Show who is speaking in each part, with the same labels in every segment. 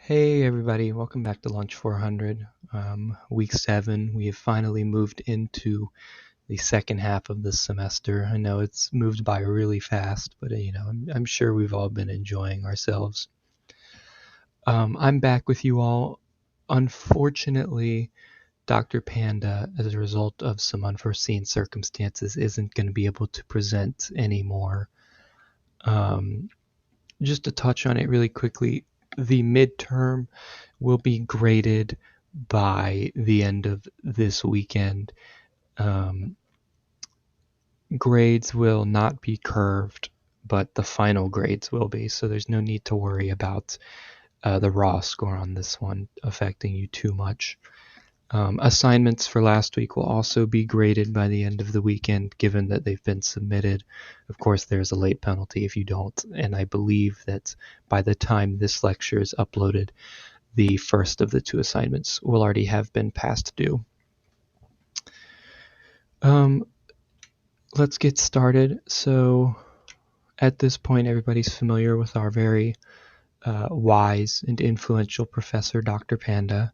Speaker 1: Hey everybody, welcome back to Lunch 400. Week 7, we have finally moved into the second half of the semester. I know it's moved by really fast, but I'm sure we've all been enjoying ourselves. I'm back with you all. Unfortunately, Dr. Panda, as a result of some unforeseen circumstances, isn't going to be able to present anymore. Just to touch on it really quickly, the midterm will be graded by the end of this weekend. Grades will not be curved, but the final grades will be, so there's no need to worry about the raw score on this one affecting you too much. Assignments for last week will also be graded by the end of the weekend, given that they've been submitted. Of course, there's a late penalty if you don't, and I believe that by the time this lecture is uploaded, the first of the two assignments will already have been past due. Let's get started. So at this point, everybody's familiar with our very wise and influential professor, Dr. Panda.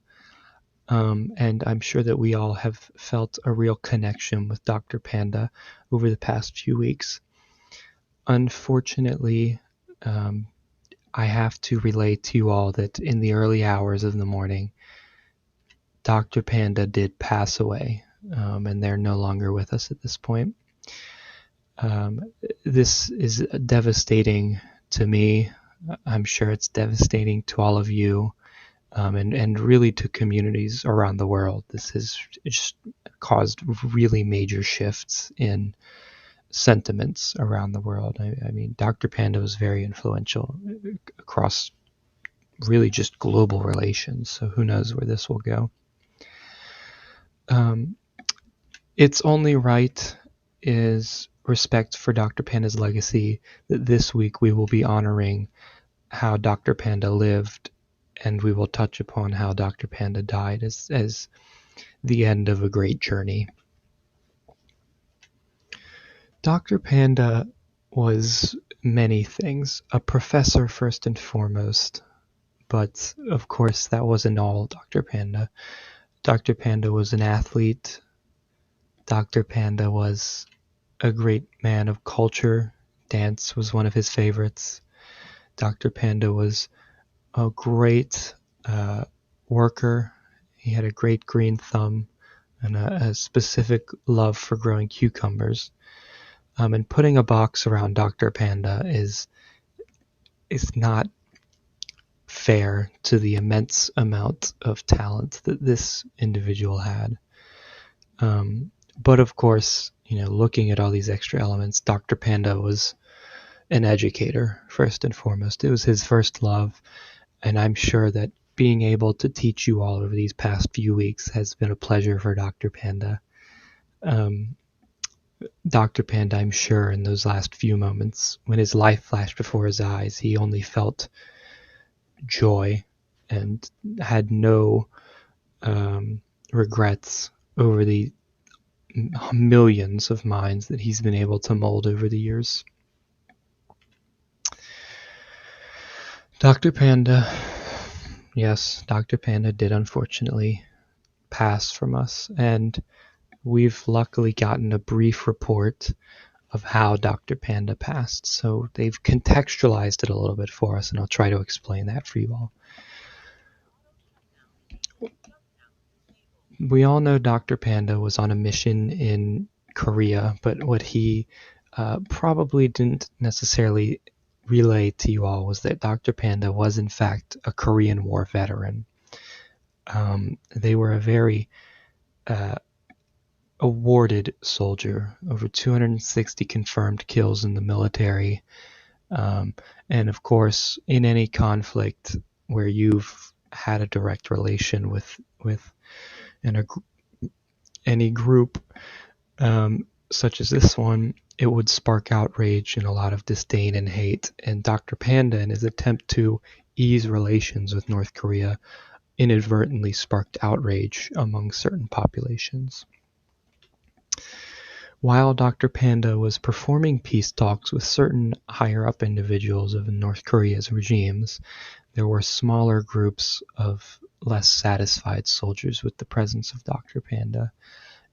Speaker 1: And I'm sure that we all have felt a real connection with Dr. Panda over the past few weeks. Unfortunately, I have to relate to you all that in the early hours of the morning, Dr. Panda did pass away, and they're no longer with us at this point. This is devastating to me. I'm sure it's devastating to all of you. And really to communities around the world. This has just caused really major shifts in sentiments around the world. I mean, Dr. Panda was very influential across really just global relations, so who knows where this will go. It's only right is respect for Dr. Panda's legacy that this week we will be honoring how Dr. Panda lived, and we will touch upon how Dr. Panda died as the end of a great journey. Dr. Panda was many things, a professor first and foremost, but of course that wasn't all Dr. Panda. Dr. Panda was an athlete. Dr. Panda was a great man of culture. Dance was one of his favorites. Dr. Panda was a great worker. He had a great green thumb and a specific love for growing cucumbers. And putting a box around Dr. Panda is not fair to the immense amount of talent that this individual had. But of course, looking at all these extra elements, Dr. Panda was an educator first and foremost. It was his first love, and I'm sure that being able to teach you all over these past few weeks has been a pleasure for Dr. Panda. Dr. Panda, I'm sure, in those last few moments, when his life flashed before his eyes, he only felt joy and had no regrets over the millions of minds that he's been able to mold over the years. Dr. Panda, yes, Dr. Panda did unfortunately pass from us, and we've luckily gotten a brief report of how Dr. Panda passed. So they've contextualized it a little bit for us, and I'll try to explain that for you all. We all know Dr. Panda was on a mission in Korea, but what he probably didn't necessarily relay to you all was that Dr. Panda was in fact a Korean War veteran. They were a very awarded soldier, over 260 confirmed kills in the military. And of course, in any conflict where you've had a direct relation with any group such as this one, it would spark outrage and a lot of disdain and hate. And Dr. Panda, in his attempt to ease relations with North Korea, inadvertently sparked outrage among certain populations. While Dr. Panda was performing peace talks with certain higher-up individuals of North Korea's regimes, there were smaller groups of less satisfied soldiers with the presence of Dr. Panda,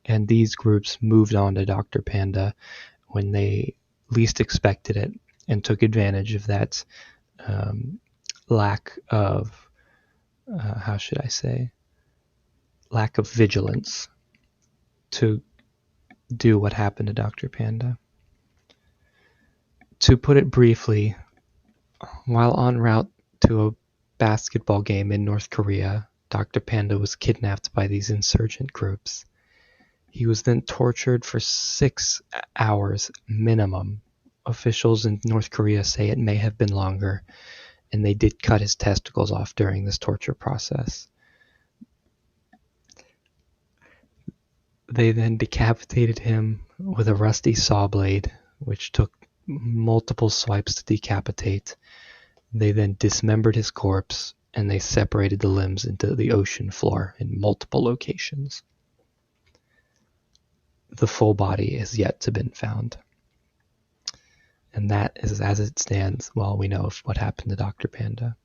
Speaker 1: and these groups moved on to Dr. Panda when they least expected it and took advantage of that lack of, how should I say, lack of vigilance to do what happened to Dr. Panda. To put it briefly, while en route to a basketball game in North Korea, Dr. Panda was kidnapped by these insurgent groups. He was then tortured for 6 hours minimum. Officials in North Korea say it may have been longer, and they did cut his testicles off during this torture process. They then decapitated him with a rusty saw blade, which took multiple swipes to decapitate. They then dismembered his corpse, and they separated the limbs into the ocean floor in multiple locations. The full body has yet to been found. And that is as it stands while we know of what happened to Dr. Panda.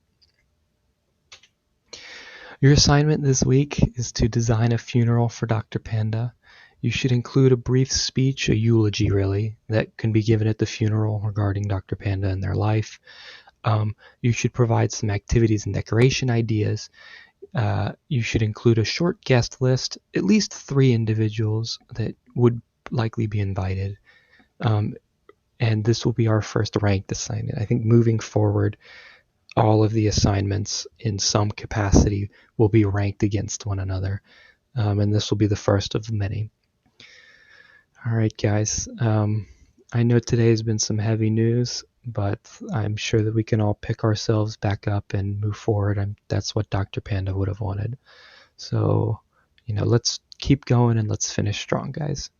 Speaker 1: Your assignment this week is to design a funeral for Dr. Panda. You should include a brief speech, a eulogy really, that can be given at the funeral regarding Dr. Panda and their life. You should provide some activities and decoration ideas. You should include a short guest list, at least 3 individuals that would likely be invited. And this will be our first ranked assignment. I think moving forward, all of the assignments in some capacity will be ranked against one another. And this will be the first of many. All right, guys. I know today has been some heavy news, but I'm sure that we can all pick ourselves back up and move forward. That's what Dr. Panda would have wanted. So, let's keep going and let's finish strong, guys.